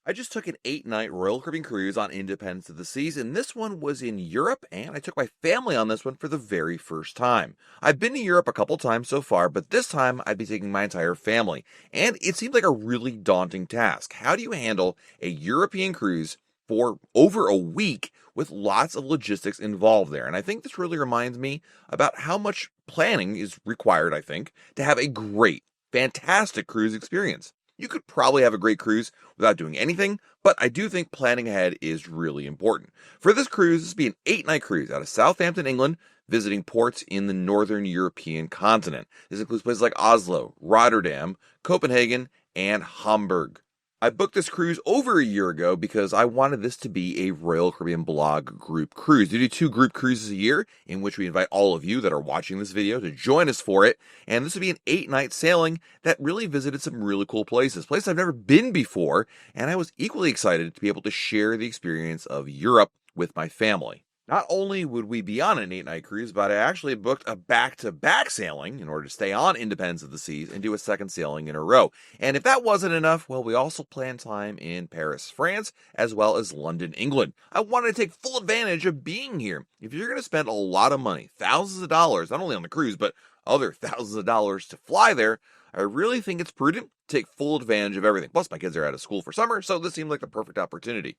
I just took an 8-night Royal Caribbean cruise on Independence of the Seas, and this one was in Europe, and I took my family on this one for the very first time. I've been to Europe a couple times so far, but this time I'd be taking my entire family, and it seemed like a really daunting task. How do you handle a European cruise for over a week with lots of logistics involved there? And I think this really reminds me about how much planning is required, I think, to have a great, fantastic cruise experience. You could probably have a great cruise without doing anything, but I do think planning ahead is really important. For this cruise, this will be an 8-night cruise out of Southampton, England, visiting ports in the northern European continent. This includes places like Oslo, Rotterdam, Copenhagen, and Hamburg. I booked this cruise over a year ago because I wanted this to be a Royal Caribbean blog group cruise. We do 2 group cruises a year in which we invite all of you that are watching this video to join us for it. And this would be an 8-night sailing that really visited some really cool places I've never been before. And I was equally excited to be able to share the experience of Europe with my family. Not only would we be on an 8-night cruise, but I actually booked a back-to-back sailing in order to stay on Independence of the Seas and do a second sailing in a row. And if that wasn't enough, well, we also planned time in Paris, France, as well as London, England. I wanted to take full advantage of being here. If you're going to spend a lot of money, thousands of dollars, not only on the cruise, but other thousands of dollars to fly there, I really think it's prudent to take full advantage of everything. Plus, my kids are out of school for summer, so this seemed like the perfect opportunity.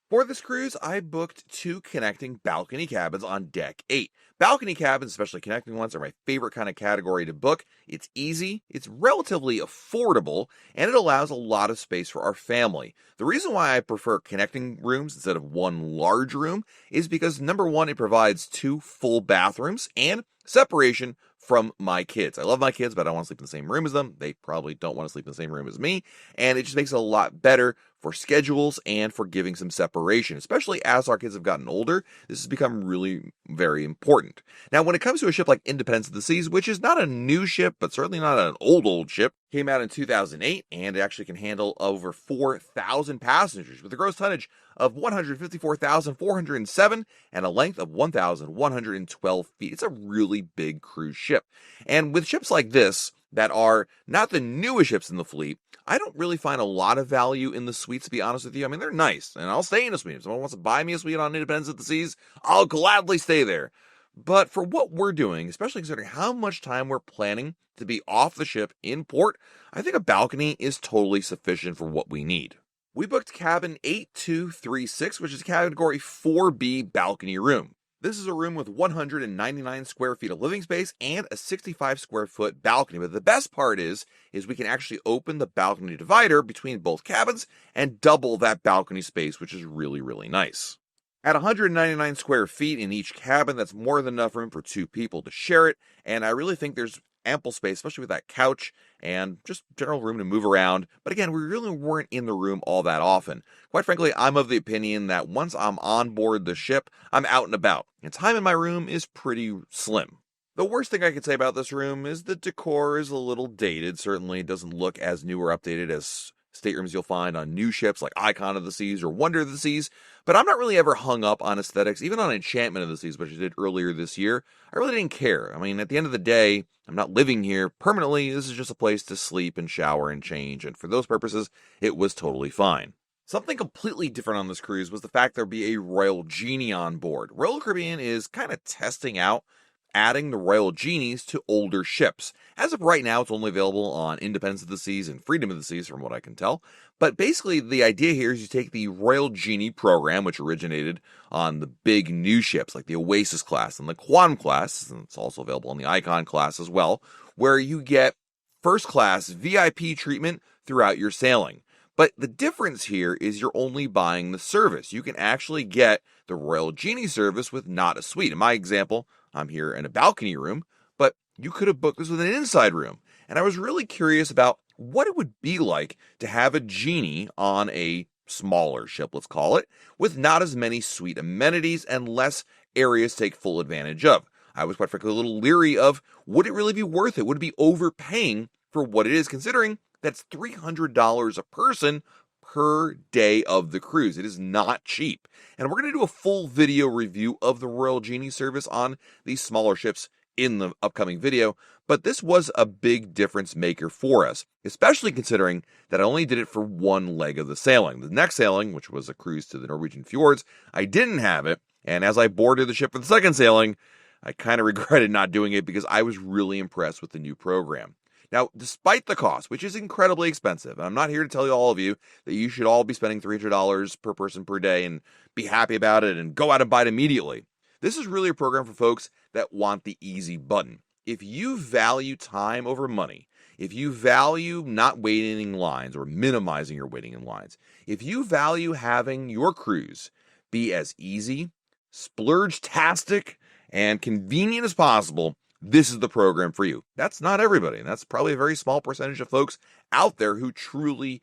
For this cruise, I booked 2 connecting balcony cabins on Deck 8. Balcony cabins, especially connecting ones, are my favorite kind of category to book. It's easy, it's relatively affordable, and it allows a lot of space for our family. The reason why I prefer connecting rooms instead of one large room is because, number one, it provides 2 full bathrooms and separation from my kids. I love my kids, but I don't want to sleep in the same room as them. They probably don't want to sleep in the same room as me, and it just makes it a lot better for schedules and for giving some separation, especially as our kids have gotten older. This has become really very important. Now, when it comes to a ship like Independence of the Seas, which is not a new ship, but certainly not an old ship, came out in 2008, and it actually can handle over 4,000 passengers with a gross tonnage of 154,407 and a length of 1,112 feet. It's a really big cruise ship. And with ships like this, that are not the newest ships in the fleet, I don't really find a lot of value in the suites, to be honest with you. I mean, they're nice, and I'll stay in a suite. If someone wants to buy me a suite on Independence of the Seas, I'll gladly stay there. But for what we're doing, especially considering how much time we're planning to be off the ship in port, I think a balcony is totally sufficient for what we need. We booked cabin 8236, which is category 4B balcony room. This is a room with 199 square feet of living space and a 65 square foot balcony. But the best part is we can actually open the balcony divider between both cabins and double that balcony space, which is really, really nice. At 199 square feet in each cabin, that's more than enough room for 2 people to share it. And I really think there's ample space, especially with that couch and just general room to move around. But again, we really weren't in the room all that often. Quite frankly, I'm of the opinion that once I'm on board the ship, I'm out and about, and time in my room is pretty slim. The worst thing I could say about this room is the decor is a little dated. Certainly it doesn't look as new or updated as staterooms you'll find on new ships like Icon of the Seas or Wonder of the Seas, but I'm not really ever hung up on aesthetics, even on Enchantment of the Seas, which I did earlier this year. I really didn't care. I mean, at the end of the day, I'm not living here permanently. This is just a place to sleep and shower and change, and for those purposes, it was totally fine. Something completely different on this cruise was the fact there'd be a Royal Genie on board. Royal Caribbean is kind of testing out adding the Royal Genies to older ships. As of right now, it's only available on Independence of the Seas and Freedom of the Seas, from what I can tell. But basically, the idea here is you take the Royal Genie program, which originated on the big new ships like the Oasis class and the Quantum class, and it's also available on the Icon class as well, where you get first class VIP treatment throughout your sailing. But the difference here is you're only buying the service. You can actually get the Royal Genie service with not a suite. In my example, I'm here in a balcony room, but you could have booked this with an inside room. And I was really curious about what it would be like to have a Genie on a smaller ship, let's call it, with not as many suite amenities and less areas to take full advantage of. I was quite frankly a little leery of, would it really be worth it? Would it be overpaying for what it is, considering that's $300 a person per day of the cruise? It is not cheap. And we're going to do a full video review of the Royal Genie service on these smaller ships in the upcoming video, but this was a big difference maker for us, especially considering that I only did it for one leg of the sailing. The next sailing, which was a cruise to the Norwegian fjords, I didn't have it, and as I boarded the ship for the second sailing, I kind of regretted not doing it because I was really impressed with the new program. Now, despite the cost, which is incredibly expensive, and I'm not here to tell you all of you that you should all be spending $300 per person per day and be happy about it and go out and buy it immediately. This is really a program for folks that want the easy button. If you value time over money, if you value not waiting in lines or minimizing your waiting in lines, if you value having your cruise be as easy, splurge-tastic, and convenient as possible, this is the program for you. That's not everybody, and that's probably a very small percentage of folks out there who truly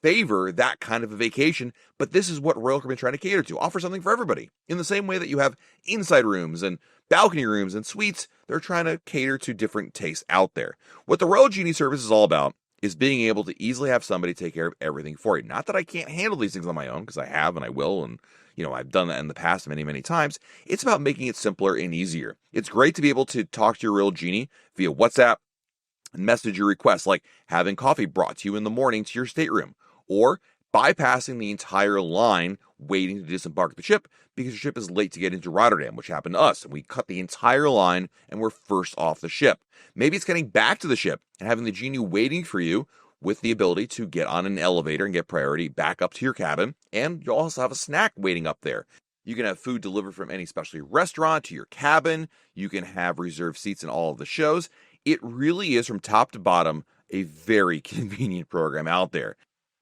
favor that kind of a vacation, but this is what Royal Caribbean is trying to cater to, offer something for everybody. In the same way that you have inside rooms and balcony rooms and suites, they're trying to cater to different tastes out there. What the Royal Genie service is all about is being able to easily have somebody take care of everything for you. Not that I can't handle these things on my own, because I have and I will, and I've done that in the past many, many times. It's about making it simpler and easier. It's great to be able to talk to your Royal Genie via WhatsApp and message your requests, like having coffee brought to you in the morning to your stateroom, or bypassing the entire line waiting to disembark the ship because your ship is late to get into Rotterdam, which happened to us, and we cut the entire line and we're first off the ship. Maybe it's getting back to the ship and having the Genie waiting for you with the ability to get on an elevator and get priority back up to your cabin, and you also have a snack waiting up there. You can have food delivered from any specialty restaurant to your cabin. You can have reserved seats in all of the shows. It really is, from top to bottom, a very convenient program out there.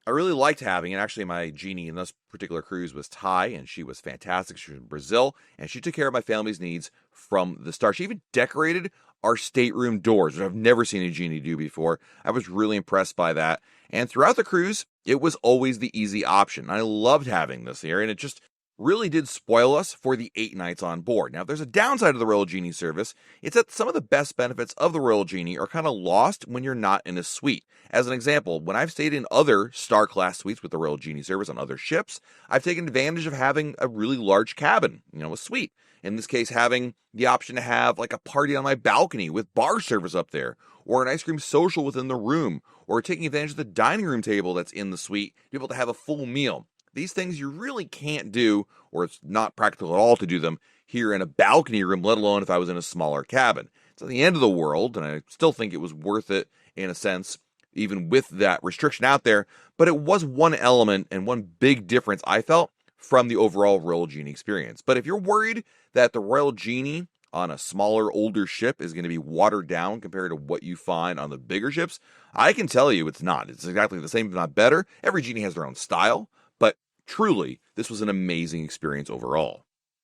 I really liked having it. Actually, my Genie in this particular cruise was Thai, and she was fantastic. She was from Brazil, and she took care of my family's needs from the start. She even decorated our stateroom doors, which I've never seen a Genie do before. I was really impressed by that. And throughout the cruise, it was always the easy option. I loved having this here, and it just really did spoil us for the 8 nights on board. Now, if there's a downside to the Royal Genie service, it's that some of the best benefits of the Royal Genie are kind of lost when you're not in a suite. As an example, when I've stayed in other star-class suites with the Royal Genie service on other ships, I've taken advantage of having a really large cabin, a suite. In this case, having the option to have like a party on my balcony with bar service up there, or an ice cream social within the room, or taking advantage of the dining room table that's in the suite to be able to have a full meal. These things you really can't do, or it's not practical at all to do them here in a balcony room, let alone if I was in a smaller cabin. It's not the end of the world, and I still think it was worth it in a sense, even with that restriction out there, but it was one element and one big difference I felt from the overall Royal Genie experience. But if you're worried that the Royal Genie on a smaller, older ship is going to be watered down compared to what you find on the bigger ships, I can tell you it's not. It's exactly the same, if not better. Every Genie has their own style, but truly, this was an amazing experience overall.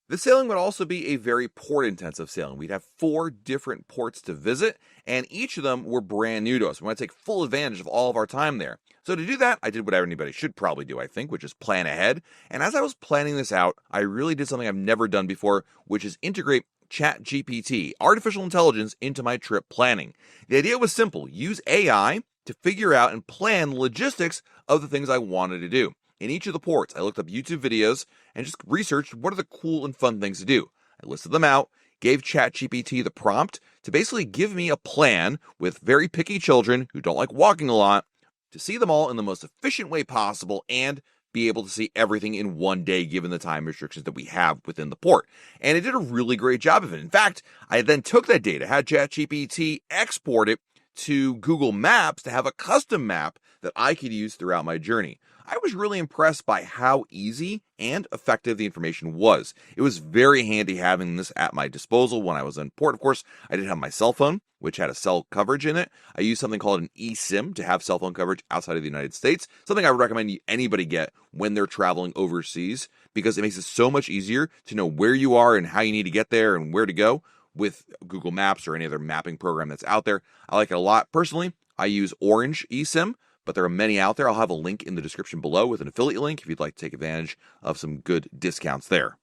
The sailing would also be a very port-intensive sailing. We'd have 4 different ports to visit, and each of them were brand new to us. We want to take full advantage of all of our time there. So to do that, I did what anybody should probably do, I think, which is plan ahead. And as I was planning this out, I really did something I've never done before, which is integrate ChatGPT, artificial intelligence, into my trip planning. The idea was simple: use AI to figure out and plan the logistics of the things I wanted to do. In each of the ports, I looked up YouTube videos and just researched what are the cool and fun things to do. I listed them out, gave ChatGPT the prompt to basically give me a plan with very picky children who don't like walking a lot to see them all in the most efficient way possible and be able to see everything in one day given the time restrictions that we have within the port. And it did a really great job of it. In fact, I then took that data, had ChatGPT export it to Google Maps to have a custom map that I could use throughout my journey. I was really impressed by how easy and effective the information was. It was very handy having this at my disposal when I was in port. Of course, I did have my cell phone, which had a cell coverage in it. I used something called an eSIM to have cell phone coverage outside of the United States, something I would recommend anybody get when they're traveling overseas, because it makes it so much easier to know where you are and how you need to get there and where to go with Google Maps or any other mapping program that's out there. I like it a lot. Personally, I use Orange eSIM, but there are many out there. I'll have a link in the description below with an affiliate link if you'd like to take advantage of some good discounts there.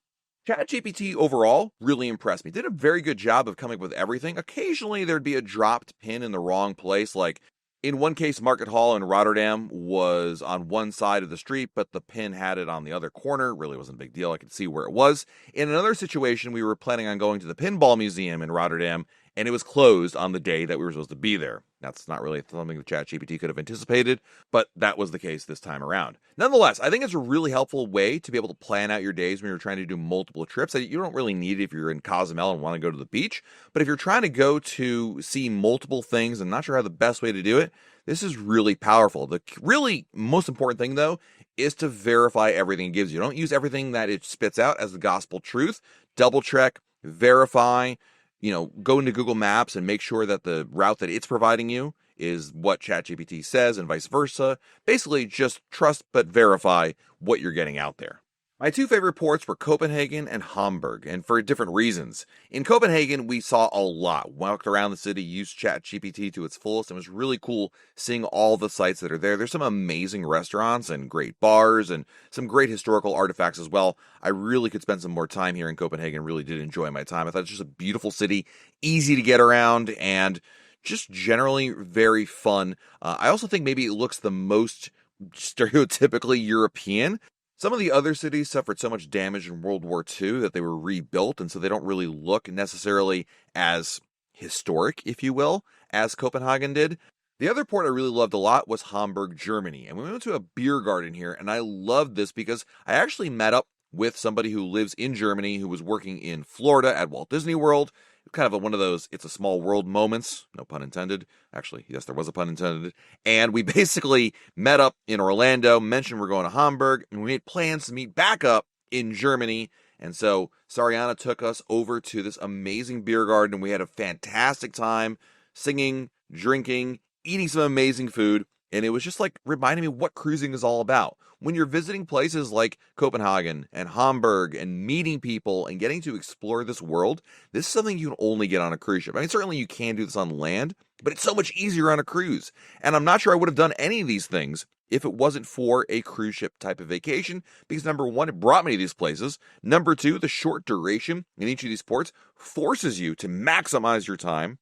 ChatGPT overall really impressed me. Did a very good job of coming up with everything. Occasionally there'd be a dropped pin in the wrong place, like In one case, Market Hall in Rotterdam was on one side of the street, but the pin had it on the other corner. Really wasn't a big deal. I could see where it was. In another situation, we were planning on going to the Pinball Museum in Rotterdam, and it was closed on the day that we were supposed to be there. That's not really something that ChatGPT could have anticipated, but that was the case this time around. Nonetheless, I think it's a really helpful way to be able to plan out your days when you're trying to do multiple trips. You don't really need it if you're in Cozumel and want to go to the beach, but if you're trying to go to see multiple things and not sure how the best way to do it, this is really powerful. The really most important thing, though, is to verify everything it gives you. Don't use everything that it spits out as the gospel truth. Double check, verify, go into Google Maps and make sure that the route that it's providing you is what ChatGPT says and vice versa. Basically, just trust but verify what you're getting out there. My two favorite ports were Copenhagen and Hamburg, and for different reasons. In Copenhagen, we saw a lot. Walked around the city, used ChatGPT to its fullest, and it was really cool seeing all the sites that are there. There's some amazing restaurants and great bars and some great historical artifacts as well. I really could spend some more time here in Copenhagen. Really did enjoy my time. I thought it's just a beautiful city, easy to get around, and just generally very fun. I also think maybe it looks the most stereotypically European. Some of the other cities suffered so much damage in World War II that they were rebuilt, and so they don't really look necessarily as historic, if you will, as Copenhagen did. The other port I really loved a lot was Hamburg, Germany, and we went to a beer garden here, and I loved this because I actually met up with somebody who lives in Germany who was working in Florida at Walt Disney World. Kind of one of those it's a small world moments, no pun intended. Actually, yes, there was a pun intended. And we basically met up in Orlando, mentioned we're going to Hamburg, and we made plans to meet back up in Germany. And so Sariana took us over to this amazing beer garden, and we had a fantastic time singing, drinking, eating some amazing food. And it was just like reminding me what cruising is all about. When you're visiting places like Copenhagen and Hamburg and meeting people and getting to explore this world, this is something you can only get on a cruise ship. I mean, certainly you can do this on land, but it's so much easier on a cruise. And I'm not sure I would have done any of these things if it wasn't for a cruise ship type of vacation, because number one, it brought me to these places. Number two, the short duration in each of these ports forces you to maximize your time.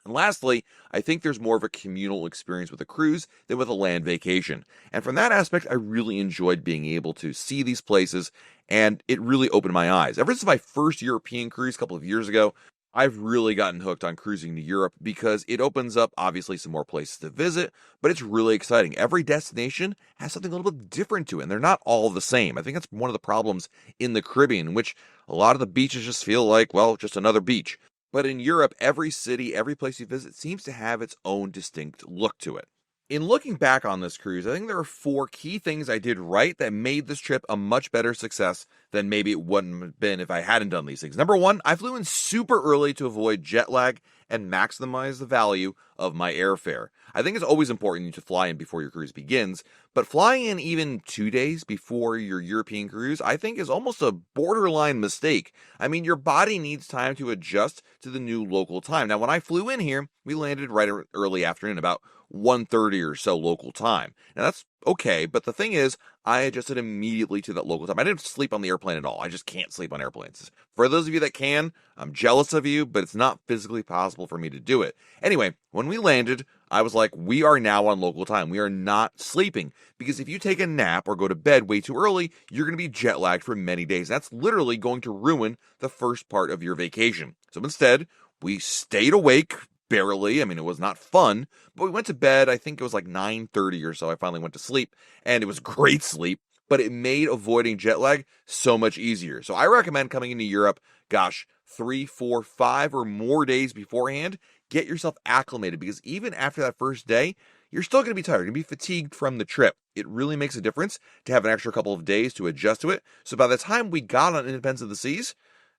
And lastly, I think there's more of a communal experience with a cruise than with a land vacation. And from that aspect, I really enjoyed being able to see these places, and it really opened my eyes. Ever since my first European cruise a couple of years ago, I've really gotten hooked on cruising to Europe because it opens up, obviously, some more places to visit, but it's really exciting. Every destination has something a little bit different to it, and they're not all the same. I think that's one of the problems in the Caribbean, in which a lot of the beaches just feel like, well, just another beach. But in Europe, every city, every place you visit seems to have its own distinct look to it. In looking back on this cruise, I think there are 4 key things I did right that made this trip a much better success than maybe it wouldn't have been if I hadn't done these things. Number 1, I flew in super early to avoid jet lag and maximize the value of my airfare. I think it's always important to fly in before your cruise begins, but flying in even 2 days before your European cruise, I think is almost a borderline mistake. I mean, your body needs time to adjust to the new local time. Now, when I flew in here, we landed right early afternoon, about 1:30 or so local time. Now that's okay, but the thing is, I adjusted immediately to that local time. I didn't sleep on the airplane at all. I just can't sleep on airplanes. For those of you that can, I'm jealous of you, but it's not physically possible for me to do it. Anyway, when we landed, I was like, we are now on local time. We are not sleeping, because if you take a nap or go to bed way too early, you're going to be jet lagged for many days. That's literally going to ruin the first part of your vacation. So instead, we stayed awake. Barely. I mean, it was not fun, but we went to bed. I think it was like 9:30 or so. I finally went to sleep, and it was great sleep, but it made avoiding jet lag so much easier. So I recommend coming into Europe, 3, 4, 5 or more days beforehand. Get yourself acclimated, because even after that first day, you're still going to be tired. You're going to be fatigued from the trip. It really makes a difference to have an extra couple of days to adjust to it. So by the time we got on Independence of the Seas,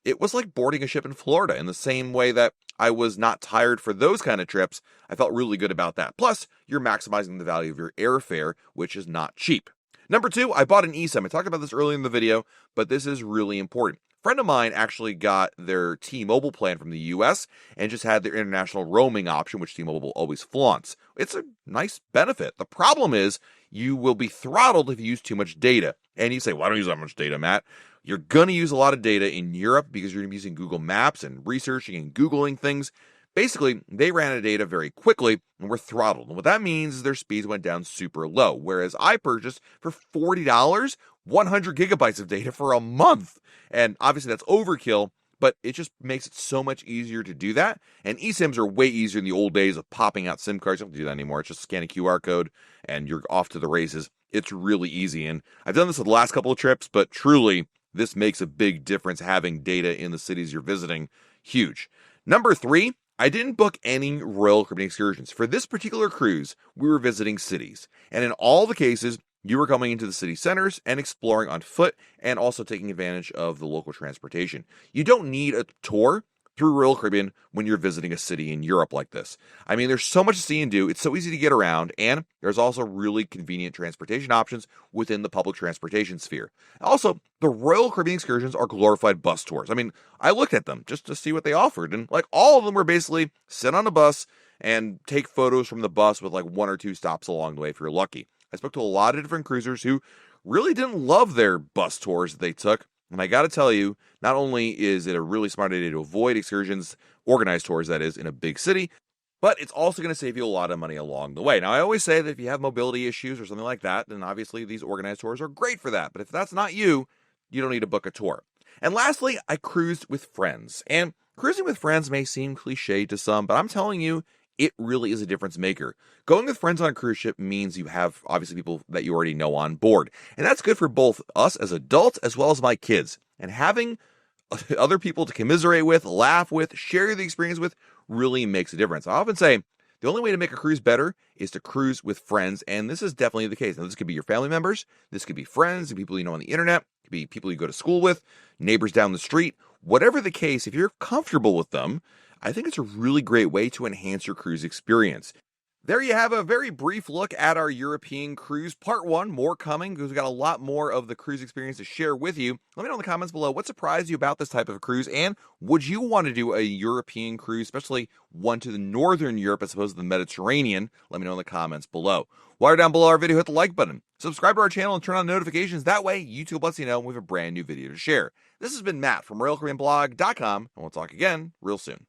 it was like boarding a ship in Florida, in the same way that I was not tired for those kind of trips. I felt really good about that. Plus, you're maximizing the value of your airfare, which is not cheap. Number 2, I bought an eSIM. I talked about this earlier in the video, but this is really important. A friend of mine actually got their T-Mobile plan from the US and just had their international roaming option, which T-Mobile always flaunts. It's a nice benefit. The problem is you will be throttled if you use too much data. And you say, well, I don't use that much data, Matt. You're going to use a lot of data in Europe because you're going to be using Google Maps and researching and Googling things. Basically, they ran out of data very quickly and were throttled. And what that means is their speeds went down super low. Whereas I purchased for $40 100 gigabytes of data for a month. And obviously that's overkill, but it just makes it so much easier to do that. And eSIMs are way easier in the old days of popping out SIM cards. You don't do that anymore. It's just scan a QR code and you're off to the races. It's really easy. And I've done this with the last couple of trips, but truly, this makes a big difference having data in the cities you're visiting. Huge. Number 3, I didn't book any Royal Caribbean excursions. For this particular cruise, we were visiting cities. And in all the cases, you were coming into the city centers and exploring on foot and also taking advantage of the local transportation. You don't need a tour through Royal Caribbean when you're visiting a city in Europe like this. I mean, there's so much to see and do. It's so easy to get around, and there's also really convenient transportation options within the public transportation sphere. Also, the Royal Caribbean excursions are glorified bus tours. I mean, I looked at them just to see what they offered, and like all of them were basically sit on a bus and take photos from the bus with like 1 or 2 stops along the way if you're lucky. I spoke to a lot of different cruisers who really didn't love their bus tours that they took. And I got to tell you, not only is it a really smart idea to avoid excursions, organized tours that is, in a big city, but it's also going to save you a lot of money along the way. Now, I always say that if you have mobility issues or something like that, then obviously these organized tours are great for that. But if that's not you, you don't need to book a tour. And lastly, I cruised with friends. And cruising with friends may seem cliche to some, but I'm telling you, it really is a difference maker. Going with friends on a cruise ship means you have obviously people that you already know on board. And that's good for both us as adults as well as my kids. And having other people to commiserate with, laugh with, share the experience with really makes a difference. I often say the only way to make a cruise better is to cruise with friends. And this is definitely the case. Now, this could be your family members. This could be friends and people you know on the internet. It could be people you go to school with, neighbors down the street. Whatever the case, if you're comfortable with them, I think it's a really great way to enhance your cruise experience. There you have a very brief look at our European cruise. Part 1, more coming, because we've got a lot more of the cruise experience to share with you. Let me know in the comments below what surprised you about this type of cruise, and would you want to do a European cruise, especially one to the northern Europe as opposed to the Mediterranean? Let me know in the comments below. While you're down below our video, hit the like button. Subscribe to our channel and turn on notifications. That way, YouTube lets you know when we have a brand new video to share. This has been Matt from RoyalCaribbeanBlog.com, and we'll talk again real soon.